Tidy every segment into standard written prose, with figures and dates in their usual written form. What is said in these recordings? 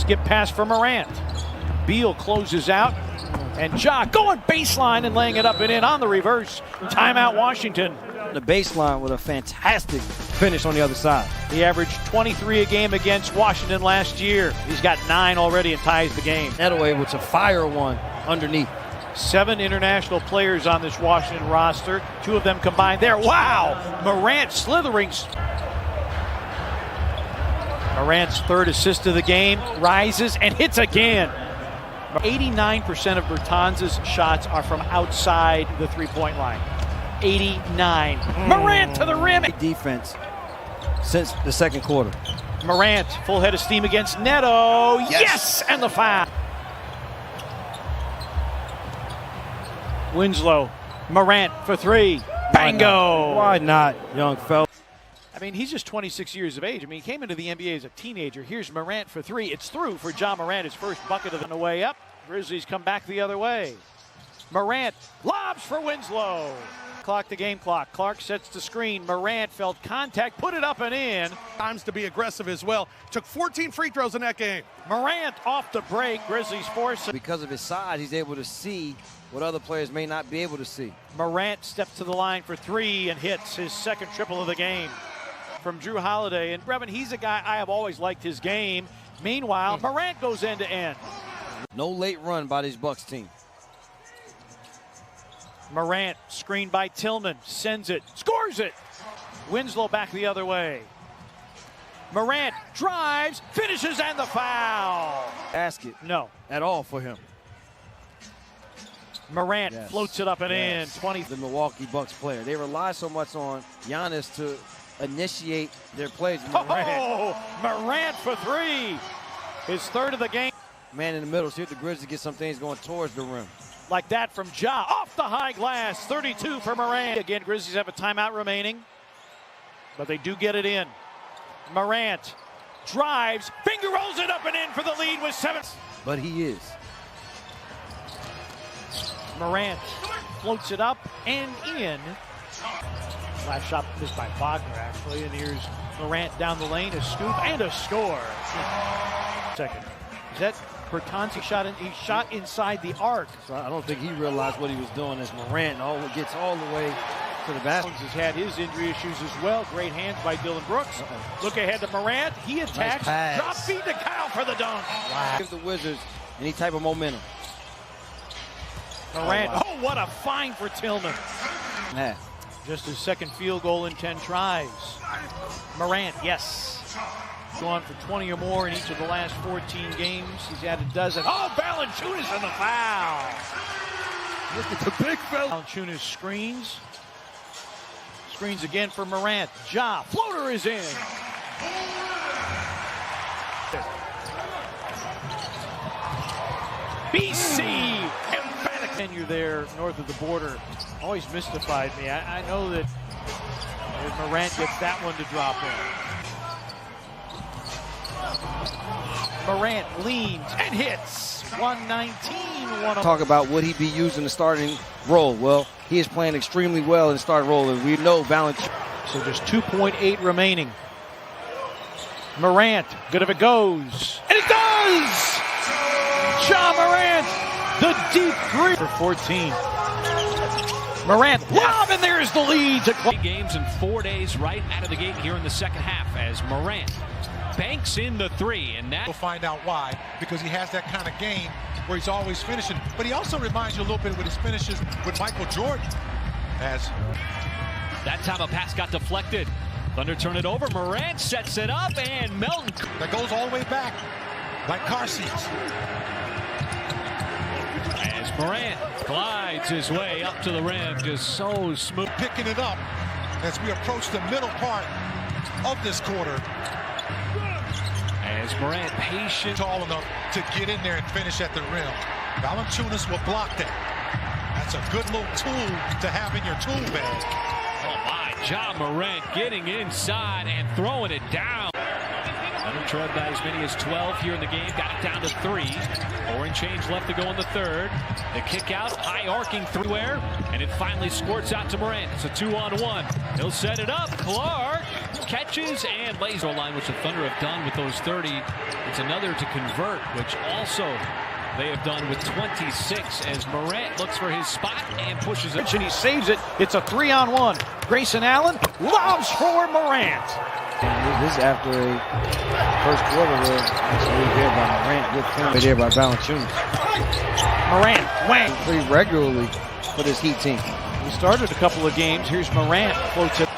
Skip pass for Morant. Beal closes out. And Ja going baseline and laying it up and in on the reverse. Timeout Washington. The baseline with a fantastic finish on the other side. He averaged 23 a game against Washington last year. He's got 9 already and ties the game. That way was a fire one underneath. 7 international players on this Washington roster. 2 of them combined there. Wow! Morant slithering. Morant's 3rd assist of the game. Rises and hits again. 89% of Bertans' shots are from outside the three-point line. 89. Morant to the rim. Defense since the second quarter. Morant, full head of steam against Neto. Yes! And the foul. Winslow. Morant for 3. Bango! Why not, young fella? I mean, he's just 26 years of age. I mean, he came into the NBA as a teenager. Here's Morant for 3. It's through for Ja Morant, his first bucket of the way up. Grizzlies come back the other way. Morant lobs for Winslow. Clock the game clock. Clark sets the screen. Morant felt contact, put it up and in. Times to be aggressive as well. Took 14 free throws in that game. Morant off the break. Grizzlies force. Because of his size, he's able to see what other players may not be able to see. Morant steps to the line for 3 and hits his 2nd triple of the game. From Drew Holiday. And Brevin, he's a guy I have always liked his game. Meanwhile, Morant goes end to end. No late run by this Bucks team. Morant screened by Tillman, sends it, scores it. Winslow back the other way. Morant drives, finishes, and the foul. Basket. No. At all for him. Morant floats it up and in. 20. The Milwaukee Bucks player. They rely so much on Giannis to initiate their plays. Morant for 3. His 3rd of the game. Man in the middle. See if the Grizzlies get some things going towards the rim. Like that from Ja. Off the high glass. 32 for Morant. Again, Grizzlies have a timeout remaining. But they do get it in. Morant drives. Finger rolls it up and in for the lead with 7. But he is. Morant floats it up and in. Last shot missed by Wagner, actually. And here's Morant down the lane. A scoop and a score. Second. Is that Bertans? He shot inside the arc. So I don't think he realized what he was doing as Morant gets all the way to the basket. Has had his injury issues as well. Great hands by Dylan Brooks. Look ahead to Morant. He attacks. Nice Drop feed to Kyle for the dunk. Wow. Give the Wizards any type of momentum. Morant. Oh, what a find for Tillman. Yeah. Just his 2nd field goal in 10 tries. Morant, yes. Gone for 20 or more in each of the last 14 games. He's had a dozen. Oh, Valanciunas on the foul. Look at the big fella. Valanciunas screens. Screens again for Morant. Ja, floater is in. BC, emphatic tenure there north of the border. Always mystified me. I know that Morant gets that one to drop in. Morant leans and hits. 119. Talk about would he be used in the starting role? Well, he is playing extremely well in the starting role, and we know Valanciunas. So just 2.8 remaining. Morant, good if it goes. And it does! Ja Morant, the deep 3 for 14. Morant, lob, and there's the lead. To 3 games in 4 days right out of the gate here in the second half as Morant banks in the 3. And that we'll find out why, because he has that kind of game where he's always finishing. But he also reminds you a little bit with his finishes with Michael Jordan. As that time a pass got deflected. Thunder turn it over. Morant sets it up, and Melton. That goes all the way back, like car seats. As Morant glides his way up to the rim, just so smooth. Picking it up as we approach the middle part of this quarter. As Morant patient. Tall enough to get in there and finish at the rim. Valanciunas will block that. That's a good little tool to have in your tool bag. Oh my, Ja Morant getting inside and throwing it down. Thunder trailed by as many as 12 here in the game. Got it down to 3. 4 and change left to go in the 3rd. The kick out, high arcing through air, and it finally squirts out to Morant. It's a 2-on-1. He'll set it up. Clark Catches and laser line, which the Thunder have done with those 30. It's another to convert, which also they have done with 26 as Morant looks for his spot and pushes it. And he saves it. It's a 3-on-1. Grayson Allen lobs for Morant. And this is after a first quarter where actually there by Morant, good film there by Valanciunas. Morant, wang. Pretty regularly for this Heat team. He started a couple of games. Here's Morant, floats it.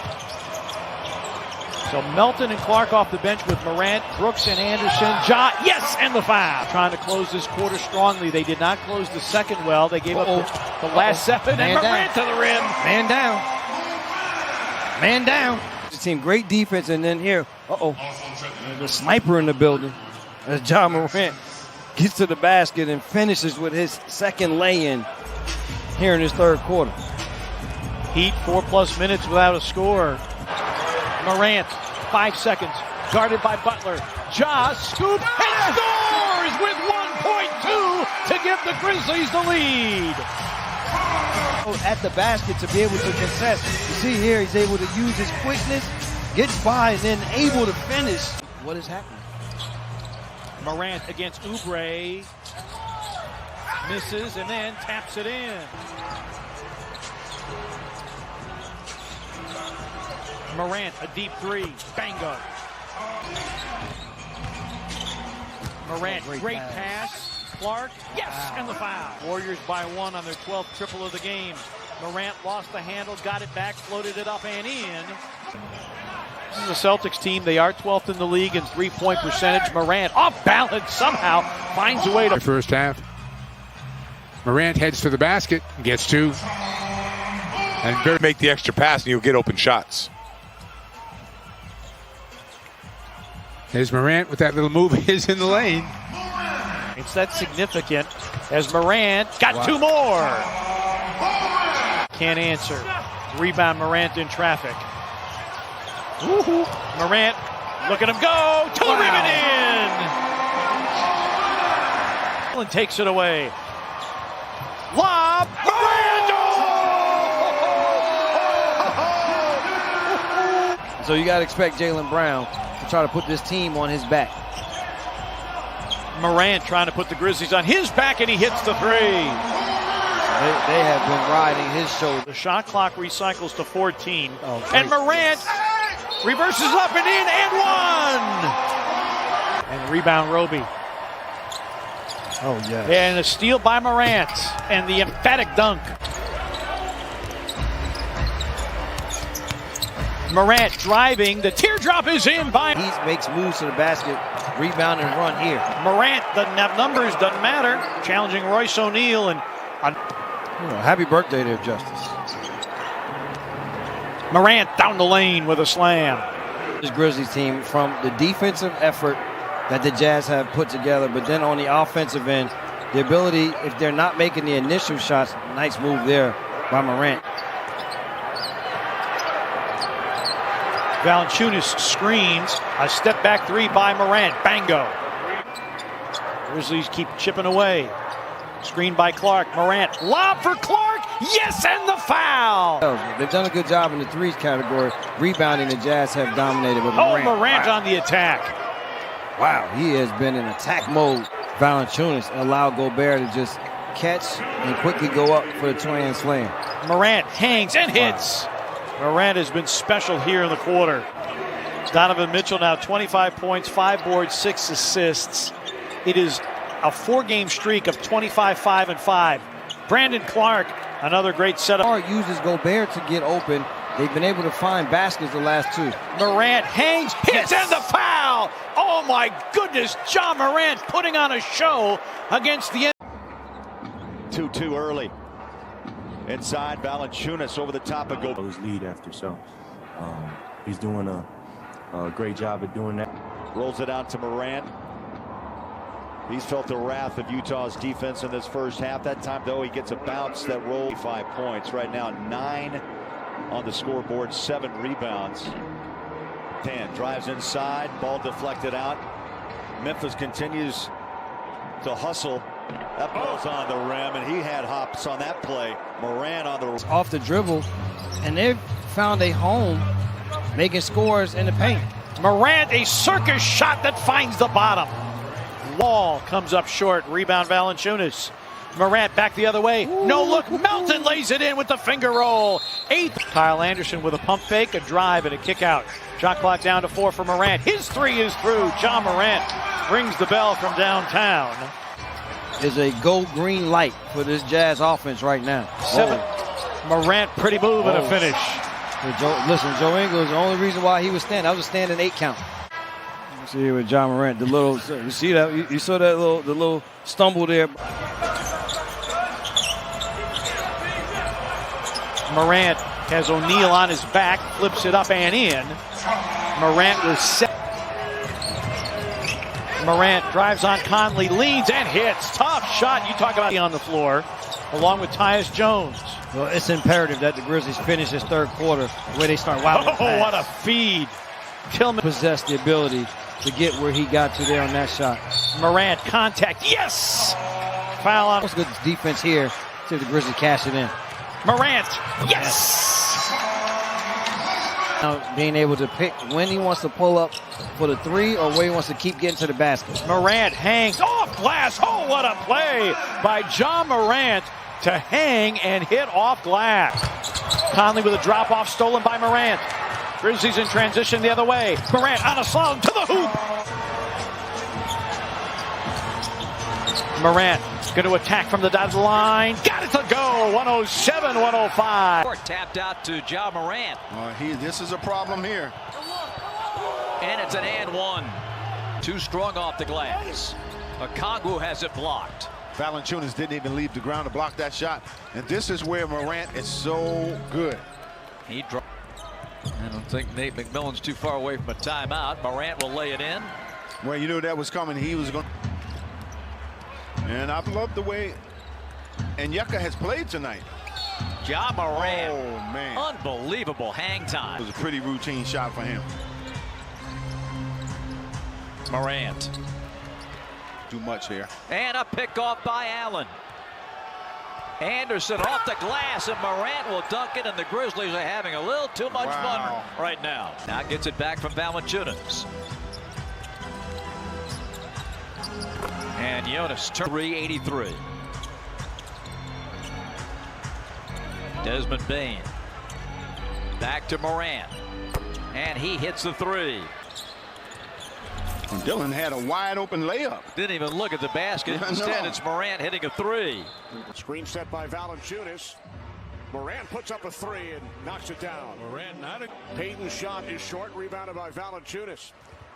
So Melton and Clark off the bench with Morant, Brooks and Anderson. Ja, yes, and the foul. Trying to close this quarter strongly. They did not close the second well. They gave up the last 7, and Morant to the rim. Man down. Man down. The team, great defense, and then here, there's a sniper in the building. As Ja Morant gets to the basket and finishes with his second lay-in here in his third quarter. Heat 4+ minutes without a score. Morant, 5 seconds, guarded by Butler. Ja scoop and scores with 1.2 to give the Grizzlies the lead. At the basket to be able to contest. You see here, he's able to use his quickness, gets by, and then able to finish. What is happening? Morant against Oubre. Misses and then taps it in. Morant, a deep 3. Bango. Morant, great pass. Clark, yes, and the foul. Warriors by 1 on their 12th triple of the game. Morant lost the handle, got it back, floated it up and in. This is a Celtics team. They are 12th in the league in three-point percentage. Morant, off balance, somehow finds a way to... First half. Morant heads to the basket, gets 2. And better make the extra pass and you'll get open shots. There's Morant with that little move is in the lane. It's that significant as Morant got 2 more. Can't answer. Rebound Morant in traffic. Woo-hoo. Morant, look at him go. 2 ribbon in. And takes it away. Lob. Morant. So you got to expect Jaylen Brown to try to put this team on his back. Morant trying to put the Grizzlies on his back, and he hits the 3. They have been riding his shoulder. The shot clock recycles to 14. And Morant reverses up and in and 1. And rebound Roby. Oh, yeah. And a steal by Morant. And the emphatic dunk. Morant driving. The teardrop is in by... He makes moves to the basket. Rebound and run here. Morant doesn't have numbers, doesn't matter. Challenging Royce O'Neal and... happy birthday there, Justice. Morant down the lane with a slam. This Grizzlies team, from the defensive effort that the Jazz have put together, but then on the offensive end, the ability, if they're not making the initial shots, nice move there by Morant. Valanciunas screens. A step back 3 by Morant. Bango. Grizzlies keep chipping away. Screen by Clark. Morant. Lob for Clark. Yes, and the foul. They've done a good job in the threes category. Rebounding, the Jazz have dominated with Morant. Morant on the attack. Wow, he has been in attack mode. Valanciunas allowed Gobert to just catch and quickly go up for the two-hand slam. Morant hangs and hits. Morant has been special here in the quarter. Donovan Mitchell now 25 points, 5 boards, 6 assists. It is a 4-game streak of 25, 5, and 5. Brandon Clark, another great setup. Clark uses Gobert to get open. They've been able to find baskets the last 2. Morant hangs, hits, and the foul. Oh my goodness, Ja Morant putting on a show against the... 2-2 early. Inside, Valanciunas over the top of Gobert. His lead after, so he's doing a great job at doing that. Rolls it out to Morant. He's felt the wrath of Utah's defense in this first half. That time, though, he gets a bounce that rolls 5 points. Right now, 9 on the scoreboard, 7 rebounds. 10 drives inside, ball deflected out. Memphis continues to hustle. That ball's on the rim, and he had hops on that play. Morant on the... Off the dribble, and they've found a home making scores in the paint. Morant, a circus shot that finds the bottom. Wall comes up short. Rebound Valanciunas. Morant back the other way. No look. Melton lays it in with the finger roll. 8th. Kyle Anderson with a pump fake, a drive, and a kick out. Shot clock down to 4 for Morant. His 3 is through. Ja Morant rings the bell from downtown. Is a gold green light for this Jazz offense right now. 7. Morant, pretty move and a finish. Joe Ingles, the only reason why he was standing, that was a standing 8 count. You see with Ja Morant, the little, you see that? You saw that the little stumble there. Morant has O'Neal on his back, flips it up and in. Morant was set. Morant drives on Conley, leads and hits. Tough shot. You talk about on the floor, along with Tyus Jones. Well, it's imperative that the Grizzlies finish this third quarter where they start wilding. Oh, what a feed. Tillman possessed the ability to get where he got to there on that shot. Morant, contact. Yes! Foul on. What's good defense here? See if the Grizzlies cash it in. Morant, yes! Now, being able to pick when he wants to pull up for the 3 or where he wants to keep getting to the basket. Morant hangs off glass. Oh, what a play by Ja Morant to hang and hit off glass. Conley with a drop-off stolen by Morant. Grizzlies in transition the other way. Morant on a slalom to the hoop. Morant going to attack from the dotted line. Got it to go. 107-105. Tapped out to Ja Morant. This is a problem here. And it's an and one. Too strong off the glass. Okongwu has it blocked. Valanciunas didn't even leave the ground to block that shot. And this is where Morant is so good. I don't think Nate McMillan's too far away from a timeout. Morant will lay it in. Well, you knew that was coming. He was going. And I've loved the way Onyeka has played tonight. Ja Morant. Oh, man. Unbelievable hang time. It was a pretty routine shot for him. Morant. Too much here. And a pick off by Allen. Anderson off the glass, and Morant will dunk it, and the Grizzlies are having a little too much fun right now. Now gets it back from Valanciunas. And Jonas, 383. Desmond Bane. Back to Morant. And he hits the 3. And Dillon had a wide open layup. Didn't even look at the basket. Instead, it's Morant hitting a 3. Screen set by Valanciunas. Morant puts up a 3 and knocks it down. Morant not a Payton's shot is short, rebounded by Valanciunas.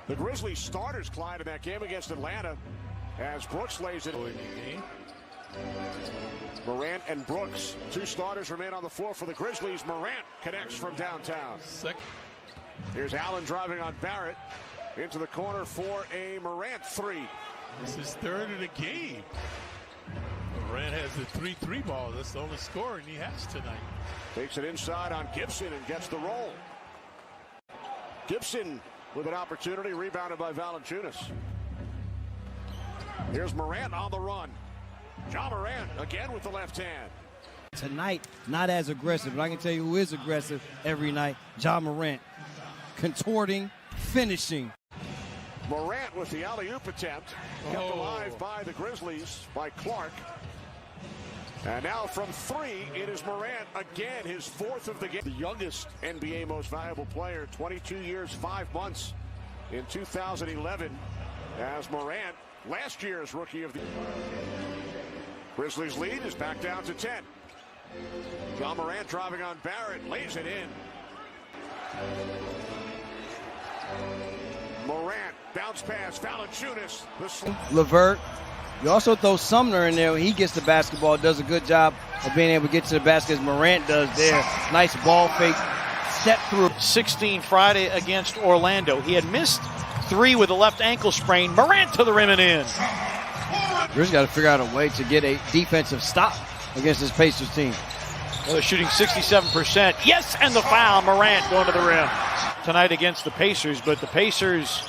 The Grizzlies starters, Clyde, in that game against Atlanta, as Brooks lays it. Morant and Brooks, 2 starters remain on the floor for the Grizzlies. Morant connects from downtown. Here's Allen driving on Barrett into the corner for a Morant 3. This is 3rd of the game. Morant has the 3-3 ball. That's the only scoring he has tonight. Takes it inside on Gibson and gets the roll. Gibson with an opportunity, rebounded by Valanciunas. Here's Morant on the run. Ja Morant again with the left hand. Tonight, not as aggressive, but I can tell you who is aggressive every night. Ja Morant. Contorting, finishing. Morant with the alley-oop attempt. Kept alive by the Grizzlies, by Clark. And now from 3, it is Morant again, his 4th of the game. The youngest NBA most valuable player, 22 years, 5 months in 2011. As Morant, last year's rookie of the Grizzlies lead is back down to 10. Ja Morant driving on Barrett, lays it in. Morant, bounce pass, Valanciunas. LeVert. You also throw Sumner in there when he gets the basketball, does a good job of being able to get to the basket as Morant does there. Nice ball fake, step through. 16 Friday against Orlando. He had missed 3 with a left ankle sprain. Morant to the rim and in. Grizzlies got to figure out a way to get a defensive stop against this Pacers team. Well, they're shooting 67%. Yes, and the foul. Morant going to the rim tonight against the Pacers. But the Pacers,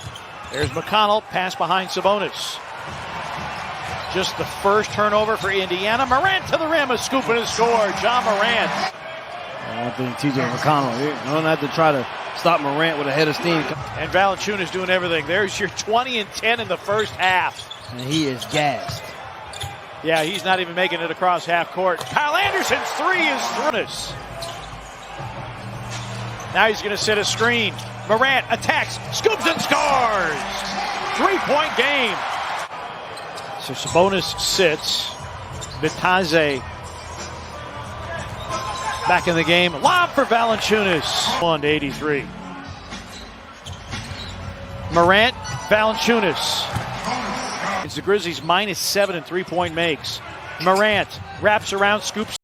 there's McConnell, pass behind Sabonis. Just the first turnover for Indiana. Morant to the rim, a scoop and a score. Ja Morant. I think TJ McConnell, you don't have to try to stop Morant with a head of steam. And Valanciunas doing everything. There's your 20 and 10 in the first half. And he is gassed. Yeah, he's not even making it across half court. Kyle Anderson's three is through. Now he's going to set a screen. Morant attacks, scoops and scores. 3-point game. So Sabonis sits. Bitadze back in the game. Lob for Valanciunas. 1-83. Morant, Valanciunas. It's the Grizzlies -7 in 3-point makes. Morant wraps around, scoops.